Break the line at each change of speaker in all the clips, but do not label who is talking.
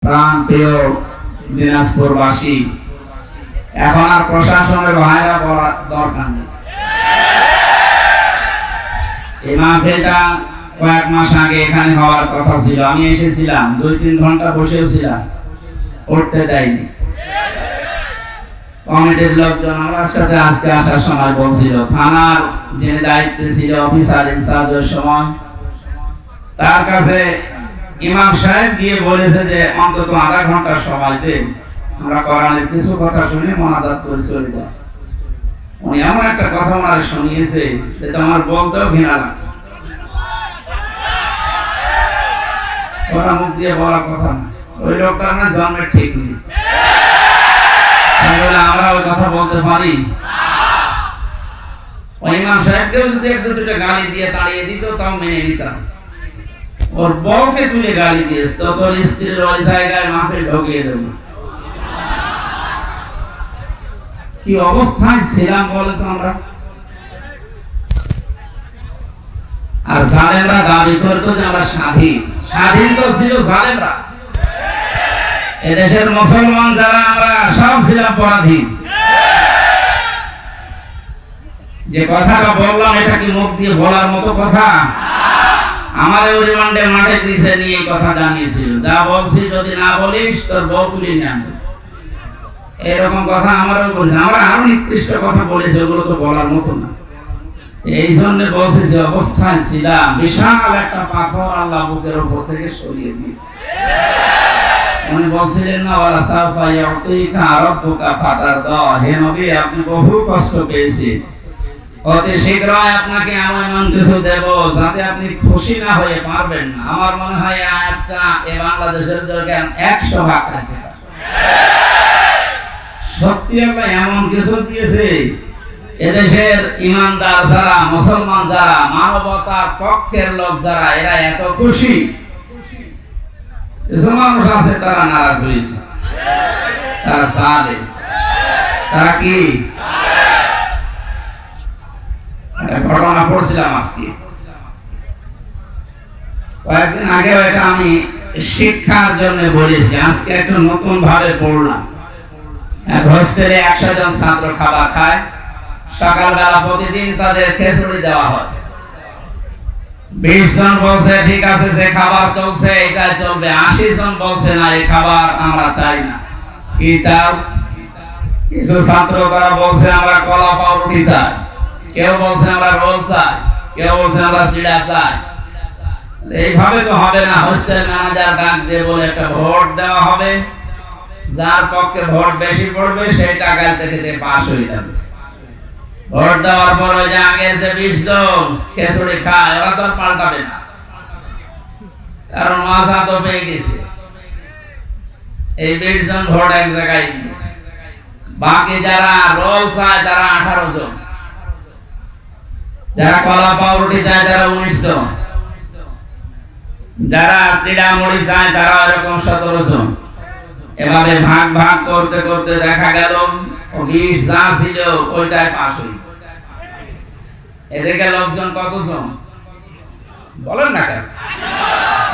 প্রাণ প্রিয় দিনাজপুরবাসী, এখন আর প্রশাসনের ভাইরা বলার দরকার নেই। এই মাহফিলটা কয়েক মাস আগে এখানে হওয়ার কথা ছিল। আমি এসেছিলাম, 2-3 ঘন্টা বসেছিলাম, উঠতে দেয়নি। কমিটির লোকজন আমার সাথে আজকে আসার সময় বলছিল, থানার যিনি দায়িত্বে ছিল অফিসার ইনচার্জের সময়, তার কাছে ইমাম সাহেব গিয়ে বলেছে যে অন্তত আধা ঘন্টা সময় দেন, আমরা কোরআনের কিছু কথা শুনে মোনাজাত করে চলে যাব। উনি এমন একটা কথা ওনারে শুনিয়েছে যে তোমার বলতেও ঘৃণা লাগছে। ওরা মুখ দিয়ে বলার কথা না, ওই লোকটার না জন্মের ঠিক নেই। আমরা ওই কথা বলতে পারি? ওই ইমাম সাহেবকেও যদি 1-2টা গালি দিয়ে তাড়িয়ে দিত তাও মেনে নিতাম। ওর বউকে তুলে গালি দিয়েছে, তো তোর স্ত্রীর ওই জায়গায় মাহফিল ঢুকিয়ে দেব। কি অবস্থায় ছিলাম বলে তো আমরা। আর জালেমরা দাবি করতো যে আমরা স্বাধীন। স্বাধীন তো ছিল জালেমরা। এদেশের মুসলমান যারা আমরা সব ছিলাম পরাধীন। যে কথাটা বললাম এটা কি মুখ দিয়ে বলার মতো কথা? আমার ওই রিমান্ডের মাঠে নিচে নিয়ে এই কথা জানিয়েছিল, যা বলছি যদি না বলিস তোর বউ তুলে নিয়ে আনবো, এরকম কথা আমারও বলছে। আমরা আরো নিকৃষ্ট কথা বলেছি, ওগুলো তো বলার মতো না। এই জন্য বলছি যে অবস্থায় ছিলাম, বিশাল একটা পাথর আল্লাহ বুকের উপর থেকে সরিয়ে দিয়েছে। উনি বলছিলেন না, ওয়ালা সাফা ইয়াতিকা রাব্বুকা ফাতারদা, হে নবী আপনি বহু কষ্ট পেয়েছেন, অতি শীঘ্রই আপনাকে এমন কিছু দেব যাতে আপনি খুশি না হয়ে পারবেন না। আমার মনে হয় এই আয়াতটা এই বাংলাদেশের দরকার 100 ভাগ রাখতে পারে। সত্যি আল্লাহ এমন কিছু দিয়েছে, এদেশের ইমানদার যারা, মুসলমান যারা, মানবতার পক্ষের লোক যারা, এরা এত খুশি। কিছু মানুষ আছে তারা নারাজ হয়েছে, তারা জালেম, তারা কি ঘটনা পড়ছিলাম আজকে কয়েকদিন আগে, এটা আমি শিক্ষার জন্য বলেছি, আজকে একটু নতুন ভাবে পড়লাম। এক হোস্টেলে 100 জন ছাত্র খাবার খায়, সকালবেলা প্রতিদিন তাদের খিচুড়ি দেওয়া হয়। 20 জন বলছে ঠিক আছে, যে খাবার চলছে এটাই চলবে। 80 জন বলছে না, এই খাবার আমরা চাই না। কি চাও? কিছু ছাত্র তারা বলছে আমরা কলা পাউরুটি চাই, কেউ বলছে আমরা রোল চাই, কেউ বলছে আমরা সিড়া চাই। এইভাবে তো হবে না। হোস্টেল ম্যানেজার ডাক দিয়ে বলে একটা ভোট দেওয়া হবে, যার পক্ষে ভোট বেশি পড়বে সেই টাকায় থেকে পাস হয়ে যাবে। ভোট দেওয়ার পর ওই যে আগে যে 20 জন খিচুড়ি খায়, ওরা তো পাল্টাবে না, কারণ মজা তো পেয়ে গেছে। এই 20 জন ভোট এক জায়গায় দিয়েছে। বাকি যারা রোল চায় তারা 18 জন, যারা কলা পাউরুটি চায় তারা 19 জন, যারা চিড়া মুড়ি চায় তারা এরকম 17 জন। এভাবে ভাগ ভাগ করতে করতে দেখা গেল 20 যা ছিল ওইটাই পাস হয়ে গেছে। এদিকে লোকজন কতজন বলেন না কেন?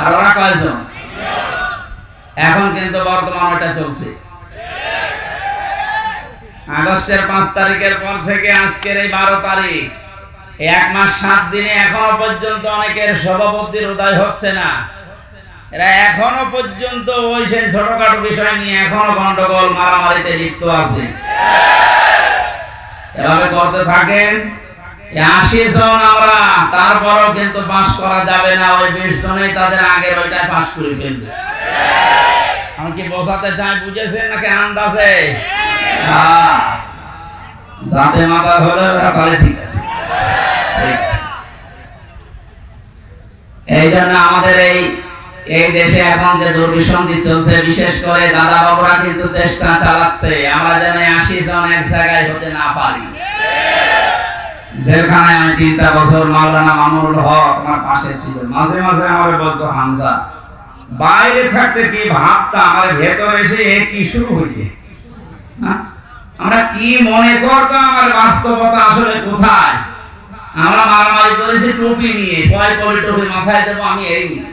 আর ওরা কয়জন? এখন কিন্তু বর্তমান ওটা চলছে। আগস্টের 5 তারিখের পর থেকে আজকের এই 12 তারিখ, 1 মাস 7 দিনে এখনো পর্যন্ত অনেকের সভাপতির উদয় হচ্ছে না। এরা এখনো পর্যন্ত ওই সেই ছোটখাটো বিষয় নিয়ে এখনো গন্ডগোল মারামারিতে লিপ্ত আছে। এভাবে করতে থাকেন 80 জন আমরা, তারপরও কিন্তু পাস করা যাবে না। ওই 20 জনেই তাদের আগের ওইটা পাস করে ফেলবে। আমি কি বোঝাতে চাই বুঝেছেন নাকি আন্দাজে? যাতে মাথা হলে ওরা তাহলে ঠিক আছে। এই জন্য আমাদের এই দেশে এখন যে দুর্বিসন্ধি চলছে, বিশেষ করে দাদা বাবুরা কিন্তু চেষ্টা চালাচ্ছে আমরা যেন 80 জন এক জায়গায় হতে না পারি। যেখানে আমি 3টা বছর মাওলানা মামুনুল হক আমার পাশে ছিল, মাঝে মাঝে আমার বলতো হামজা, বাইরে থাকতে কি ভাবতা, আমার ভেতরে এসে কি শুরু হইবে, আমরা কি মনে করতাম, আমার বাস্তবতা আসলে কোথায়। আমরা মারামারি করেছি টুপি নিয়ে, কয় কবি টুপি মাথায় দেবো আমি, এই নিয়ে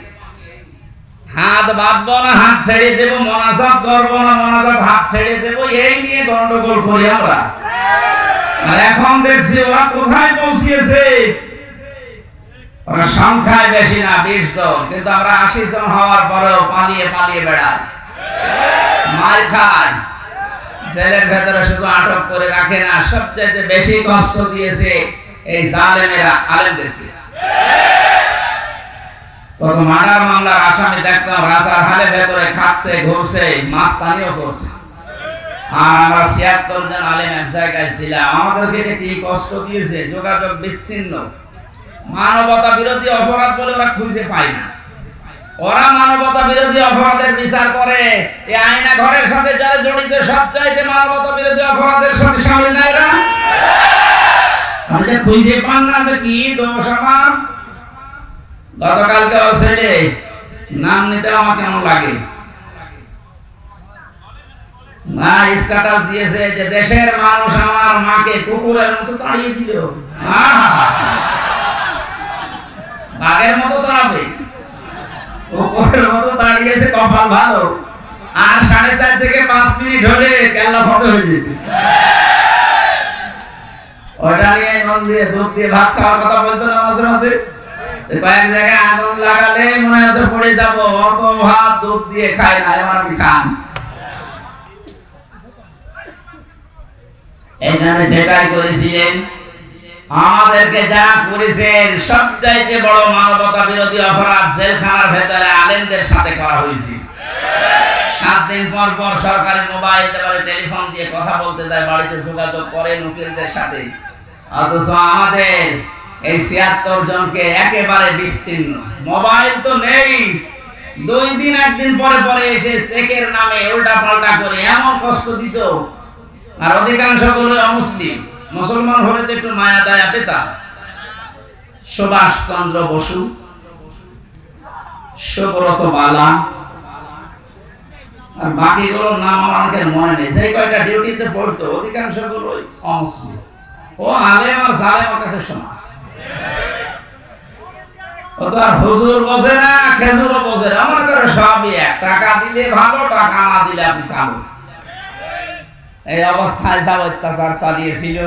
হাত বাঁধবো না হাত ছেড়ে দেবো, মোনাজাত করবো না মোনাজাত হাত ছেড়ে দেবো, এই নিয়ে গন্ডগোল করি আমরা। আর এখন দেখছি ওরা কোথায় পৌঁছিয়েছে। ওরা সংখ্যায় বেশি না 20 জন, কিন্তু আমরা 80 জন হওয়ার পরেও পালিয়ে পালিয়ে বেড়াই, মার খায়। জেলের ভেতরে শুধু আটক করে রাখে না, সবচেয়ে বেশি কষ্ট দিয়েছে এই জালেমেরা আলেমদেরকে। কত মার্ডার মামলার আসামি দেখলাম রাজার হালে ভেতরে খাচ্ছে, ঘুরছে, মাস্তানিও করছে। আর আমরা 76 জন আলেম এক জায়গায় ছিলাম, আমাদেরকে যে কি কষ্ট দিয়েছে, যোগাযোগ বিচ্ছিন্ন। মানবতা বিরোধী অপরাধ বলে ওরা খুঁজে পায় না। ওরা মানবতা বিরোধী অপরাধের বিচার করে, এই আয়না ঘরের সাথে যারা জড়িত সবচাইতে মানবতা বিরোধী অপরাধের সাথে শামিল না এরা। আপনি খুঁজে পান না যে কি দোষ আমার। গতকালকে ছেলে নাম নিতে আমার কেমন লাগে না, স্ট্যাটাস দিয়েছে যে দেশের মানুষ আমার মাকে কুকুরের মতো তাড়িয়ে দিল। বাঘের মতো তাড়াবে, কুকুরের মতো তাড়িয়েছে, কপাল ভালো। আর 4.5 থেকে 5 মিনিট হলে কেল্লা ফটো হয়ে যেত। ওটা নিয়ে নুন দিয়ে দুধ দিয়ে ভাত খাওয়ার কথা বলতো না মাঝে মাঝে। কয়েক জায়গায় আগুন লাগালে মনে হচ্ছে পড়ে যাবো, অত ভাত দুধ দিয়ে খাই না, এবার আপনি খান। এখানে সেটাই করেছিলেন, আমাদেরকে যা করেছেন সবচাইতে বড় মানবতা বিরোধী অপরাধ জেলখানার ভেতরে আলেমদের সাথে করা হয়েছে। 7 দিন পর পর সরকারি মোবাইল দেওয়ালে টেলিফোন দিয়ে কথা বলতে দেয়, বাড়িতে যোগাযোগ করে উকিলদের সাথে। অথচ আমাদের এই 76 জনকে একেবারে বিচ্ছিন্ন, মোবাইল তো নেই। 2 দিন 1 দিন পরে পরে এসে চেকের নামে উল্টা পাল্টা করে এমন কষ্ট দিত। আর অধিকাংশ গুলো অমুসলিম, মুসলমান হলে তো একটু মায়া দয়া পেতাম। সুভাষ চন্দ্র বসু, সুব্রত বালা, আর বাকিগুলোর নাম আমার অনেকের মনে নেই। সেই কয়েকটা ডিউটিতে পড়তো, অধিকাংশ গুলোই অমুসলিম। ও আলেম আর জালেমের কাছে সমান। ও তো আর হুজুর বোঝে না, খেজুরও বোঝে না, আমার কাছে সবই এক। টাকা দিলে ভালো, টাকা না দিলে আপনি কালো। এই অবস্থায় যা অত্যাচার চালিয়েছিল,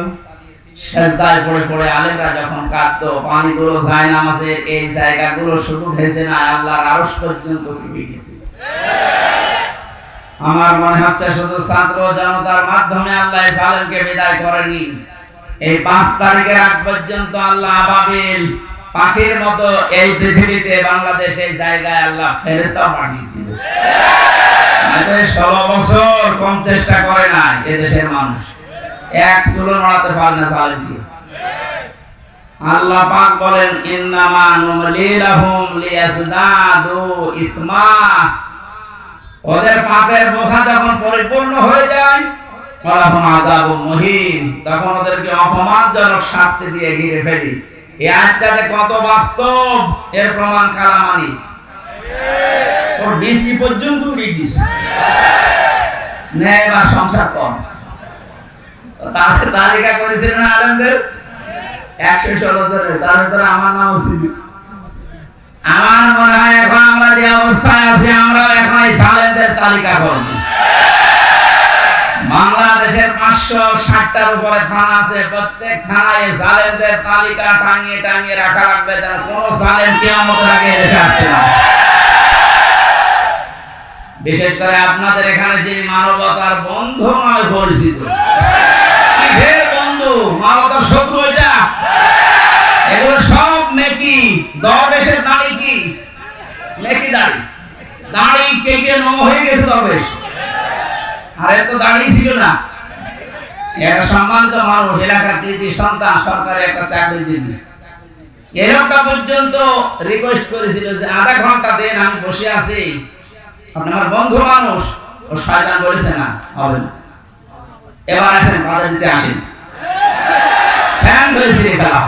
সেজদায় পড়ে পড়ে আলেমরা যখন কাঁদতো, পানিগুলো যায় নামাজের এই জায়গাগুলো শুধু ভেসে না, আল্লাহর আরশ পর্যন্ত কেঁপে গেছে। আমার মনে হচ্ছে শুধু ছাত্র জনতার মাধ্যমে আল্লাহ জালেমকে বিদায় করেনি। এই 5 তারিখের আগ পর্যন্ত আল্লাহ আবাবিল পাখির মতো এই পৃথিবীতে বাংলাদেশ এই জায়গায় আল্লাহ ফেরেশতা পাঠিয়েছিল। 16 বছর কম চেষ্টা করে না এদেশের মানুষ, এক চুলো নড়াতে পারে না জালেমকে। আল্লাহ পাক বলেন, ইন্নামা নুমলি লাহুম লিয়াজদাদু ইসমা। ওদের পাপের বোঝা যখন পরিপূর্ণ হয়ে যায়, ওয়ালাহুম আযাবুম মুহিন, তখন ওদেরকে অপমানজনক শাস্তি দিয়ে ঘিরে ফেলি। এই আয়াতটাতে কত বাস্তব এর প্রমাণ কালামানি। ওর বিসি পর্যন্ত উড়ে গেছে, ন্যায় বা সংসার কম। তালিকা করেছিলেন আলেমদের 116 জনের, তার ভিতরে আমার নামও ছিল। আমার মনে হয় এখন আমরা যে অবস্থায় আছি, আমরা এখন এই সালেমদের তালিকা করব। বাংলাদেশের 560টার উপরে থানা আছে, প্রত্যেক থানায় সালেমদের তালিকা টাঙিয়ে টাঙিয়ে রাখা লাগবে, যেন কোন সালেম কিয়ামতের আগে এসে আসতে না। বিশেষ করে আপনাদের এখানে যিনি মানবতার বন্ধু নামে পরিচিত, কিসের বন্ধু, মানবতার শত্রু এটা। এগুলো সব মেকি, দরবেশের দাড়ি কি মেকি দাড়ি, দাড়ি কেটে নম হয়ে গেছে দরবেশ। আর এত দাড়ি ছিল না, একটা সম্মানিত মানুষ, এলাকার কৃতি সন্তান, সরকারি একটা চাকরিজীবী। এই লোকটা পর্যন্ত রিকোয়েস্ট করেছিল যে আধা ঘন্টা দেন, আমি বসে আছি, আপনি আমার বন্ধু মানুষ। ও শয়তান বলেছে না, হবে না, এবার আসেন বাধা দিতে আসেন। ফ্যান হয়েছে খেলা।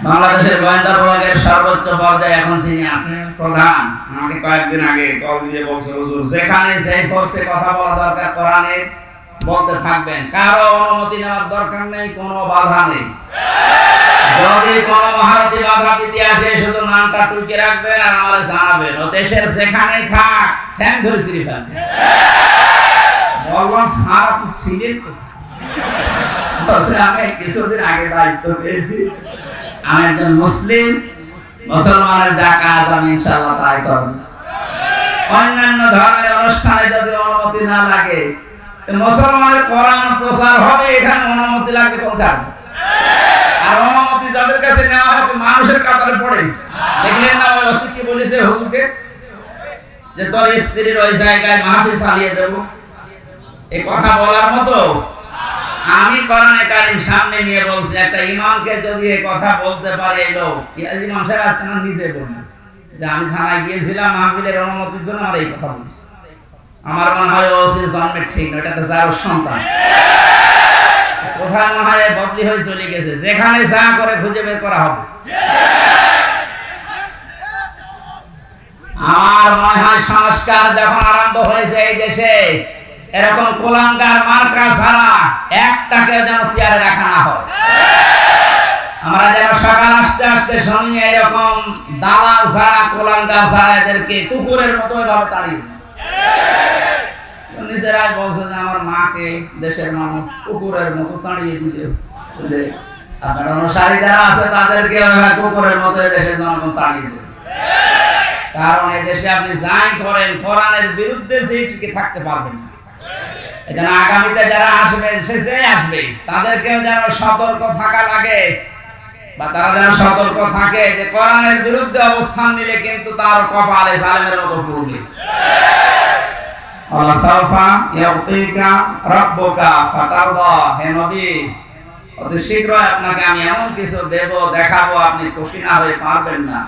বাংলাদেশের গোয়েন্দা বিভাগের সর্বোচ্চ পর্যায়ে এখন যিনি আছেন প্রধান, আমাকে কয়েকদিন আগে কল দিয়ে বলছে, হুজুর যেখানে যেই ফোর্সে কথা বলা দরকার কোরআনে বলতে থাকবেন, কারো অনুমতি নেওয়ার দরকার নেই, কোনো বাধা নেই। যদি কোন মহারথী বাধা দিতে আসে শুধু নামটা টুকে রাখবেন আর আমারে জানাবেন, ও দেশের যেখানেই থাক ঠ্যাং ধরে ছিঁড়ে ফেলবেন। বললাম স্যার আপনি ছিলেন কোথায়? আমি কিছুদিন আগে দায়িত্ব পেয়েছি, আমি একজন মুসলিম, মুসলমানের যা কাজ আমি ইনশাআল্লাহ তাই করব। অন্যান্য ধর্মের অনুষ্ঠানে যদি অনুমতি না লাগে, মুসলমানের কোরআন প্রচার হবে, এখানে অনুমতি লাগবে কোন কারণে? আর অনুমতি যাদের কাছে নেওয়া হবে মানুষের কাতারে পড়ে। দেখলেন না ওই ওসি কি বলেছে হুজুরকে, যে তোর স্ত্রীর ওই জায়গায় মাহফিল চালিয়ে দেব, এই কথা বলার মতো? আমি কোরআনে কারীম সামনে নিয়ে বলছি, একটা ইমামকে যদি এই কথা বলতে পারে এই লোক, ইমাম সাহেব আজকে না নিজে বললেন যে আমি থানায় গিয়েছিলাম মাহফিলের অনুমতির জন্য, আর এই কথা বলছি। আমার মনে হয় ওসির জন্মের ঠিক নয়, এটা একটা যার সন্তান। কোথায় মনে হয় বদলি হয়ে চলে গেছে, যেখানে যা করে খুঁজে বের করা হবে। আমার মনে হয় সংস্কার যখন আরম্ভ হয়েছে এই দেশে, এরকম কোলাঙ্গার মার্কা ছাড়া একটাকে যেন চেয়ারে রাখা না হয়। আমরা যেন সকাল আসতে আসতে শুনি এরকম দালাল ছাড়া, কোলাঙ্গার ছাড়া এদেরকে কুকুরের মতো এভাবে তাড়িয়ে দিই। নিজেরাই বলছে যে আমার মাকে দেশের মানুষ কুকুরের মতো তাড়িয়ে দিলে, আপনার অনুসারী যারা আছে তাদেরকে কুকুরের মতো দেশের জনগণ তাড়িয়ে দেবে। কারণ এদেশে আপনি যাই করেন কোরআনের বিরুদ্ধে যে টিকে থাকতে পারবেন না। এজন্য আগামীতে যারা আসবেন, সে আসবে, তাদেরকেও যেন সতর্ক থাকা লাগে, বা তারা যেন সতর্ক থাকে যে কোরআনের বিরুদ্ধে অবস্থান নিলে কিন্তু তার কপালে জালেমের মতো পড়বে। আল্লাহ সাফা ইয়াতিকা রাব্বুকা ফাতারদা, হে নবী অতি শীঘ্রই আপনাকে আমি এমন কিছু দেব, দেখাবো, আপনি খুশি না হয়ে পারবেন না।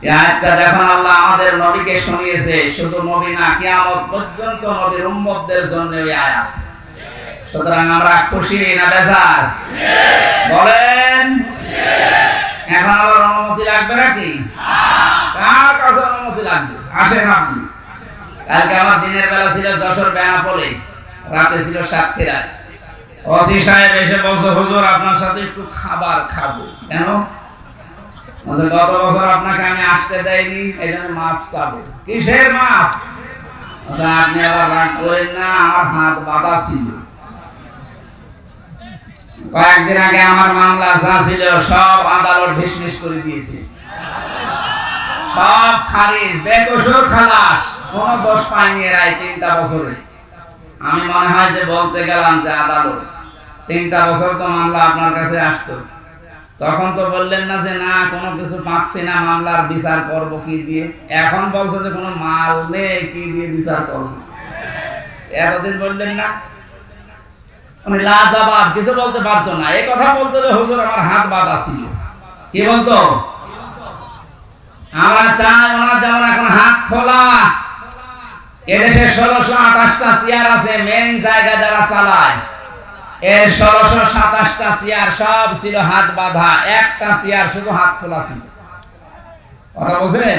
এই আয়াতটা যখন আল্লাহ আমাদের নবীকে শুনিয়েছে, শুধু নবী না, কিয়ামত পর্যন্ত নবীর উম্মতদের জন্য এই আয়াত। সুতরাং আমরা খুশি না বেজার? বলেন এখন আবার অনুমতি লাগবে নাকি? কার কাছে অনুমতি লাগবে? আসেন আপনি। কালকে আমার দিনের বেলা ছিল যশোর বেনাপোলে, রাতে ছিল সাতক্ষীরায়। ওসি সাহেব এসে বলছে, হুজুর আপনার সাথে একটু খাবার খাবো। কেন? গত বছর আপনাকে আমি আসতে দেয়নি, এই জন্য মাফ চাবো। কিসের মাফ? আপনি আবার রাগ করেন না, আমার হাত বাঁধা ছিল। কয়েকদিন আগে আমার মামলা যা ছিল সব আদালত ঢিসমিস করে দিয়েছে, সব খারিজ, বেকসুর খালাস, কোন দোষ পাইনি এরা 3টা বছরে। আমি মনে হয় যে বলতে গেলাম যে আদালত 3টা বছর তো মামলা আপনার কাছে আসতো, তখন তো বললেন না যে না কোনো কিছু পাচ্ছি না, মামলার বিচার করব কি দিয়ে। এখন বলছে যে কোনো মাল নেই, কি দিয়ে বিচার করব। এতদিন বললেন না? উনি লাজবাব, কিছু বলতে পারতো না। এই কথা বলতো যে হুজুর আমার হাত বাঁধা ছিল। কি বলতো? আমরা চাই ওনার যেমন এখন হাত খোলা। এদেশে 1628টা চেয়ার আছে, মেইন জায়গা যারা চালায়, এর 1627টা চেয়ার সব ছিল হাত বাঁধা, একটা চেয়ার শুধু হাত খোলা ছিল। কথা বলছেন?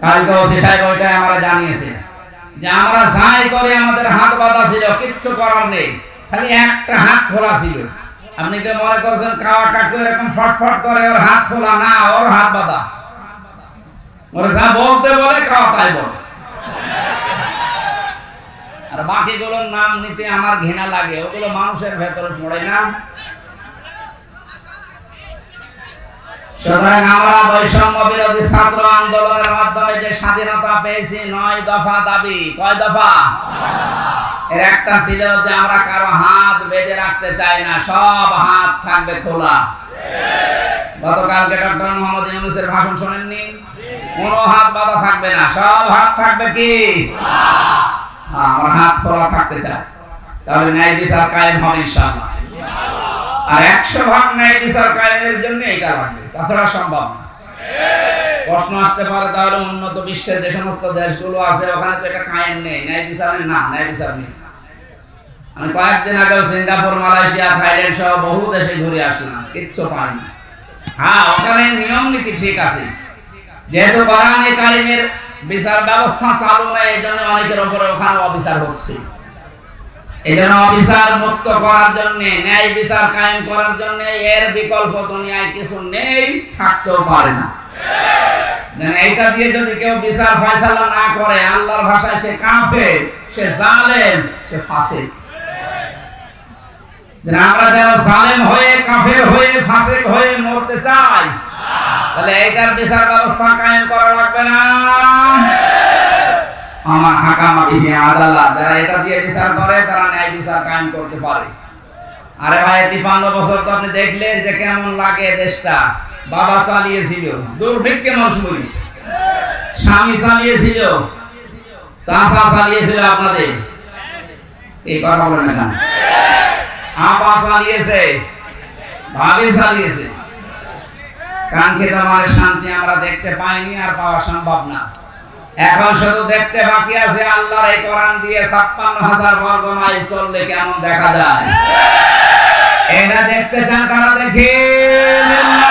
কালকে ওসি সাহেব ওইটাই আমরা জানিয়েছে যে আমরা যাই করে আমাদের হাত বাঁধা ছিল, কিচ্ছু করার নেই, খালি একটা হাত খোলা ছিল। আপনি কি মনে করছেন কাওয়া কাকু এরকম ফটফট করে ওর হাত খোলা? না, ওর হাত বাঁধা। ওরা যা বলতে বলে কাওয়া তাই বলে। আর বাকিগুলোর নাম নিতে আমার ঘৃণা লাগে, ওগুলো মানুষের ভেতরে পড়ে না। সুতরাং আমরা বৈষম্য বিরোধী ছাত্র আন্দোলনের মাধ্যমে যে স্বাধীনতা পেয়েছি, 9 দফা দাবি। কয় দফা? এর একটা ছিল যে আমরা কারো হাত বেঁধে রাখতে চাই না, সব হাত থাকবে খোলা। গতকালকে ডক্টর মোহাম্মদ ইউনূসের ভাষণ শোনেননি? কোনো হাত বাঁধা থাকবে না, সব হাত থাকবে কি? আমরা হাত খোলা থাকতে চাই, তাহলে ন্যায় বিচার কায়েম হবে ইনশাআল্লাহ। আর 100 ন্যায় বিচার কায়েমের জন্য এটা লাগবে, তাছাড়া সম্ভব না। প্রশ্ন আসতে পারে তাহলে উন্নত বিশ্বের যে সমস্ত দেশগুলো আছে ওখানে তো এটা কায়েম নেই, ন্যায় বিচারের না, ন্যায় বিচার নেই। আমি কয়েকদিন আগে সিঙ্গাপুর, মালয়েশিয়া, থাইল্যান্ড সহ বহু দেশে ঘুরে আসলাম, কিচ্ছু পাইনি। হ্যাঁ, ওখানে নিয়ম নীতি ঠিক আছে, যেহেতু কোরআনে কারিমের বিচার ব্যবস্থা চালু নেই, এই জন্য অনেকের উপরে ওখানে অবিচার হচ্ছে। এই জন্য অবিচার মুক্ত করার জন্য, ন্যায় বিচার কায়েম করার জন্য এর বিকল্প দুনিয়ায় কিছু নেই, থাকতেও পারে না। এইটা দিয়ে যদি কেউ বিচার ফয়সালা না করে, আল্লাহর ভাষায় সে কাফের, সে জালেম, সে ফাসিক। আমরা যারা জালেম হয়ে, কাফের হয়ে, ফাসিক হয়ে মরতে চাই, তাহলে এইটার বিচার ব্যবস্থা কায়েম করা লাগবে না? আমার হাকামা বিহি আদালত, যারা এটা দিয়ে বিচার করে তারা ন্যায় বিচার কায়েম করতে পারে। আরে ভাই 53 বছর তো আপনি দেখলেন যে কেমন লাগে দেশটা। বাবা চালিয়েছিল, দুর্ভিক্ষে মানুষ মরিছে, স্বামী চালিয়েছিল, চাচা চালিয়েছিল, আপনাদের এই কথা বলেন না, আপা চালিয়েছে, ভাবি চালিয়েছে। কাঙ্ক্ষিত মানে শান্তি আমরা দেখতে পাইনি, আর পাওয়া সম্ভব না। এখন শুধু দেখতে বাকি আছে আল্লাহর এই কোরআন দিয়ে 56,000 বর্গ মাইল চললে কেমন দেখা যায়। এটা দেখতে চান, কারা দেখেন?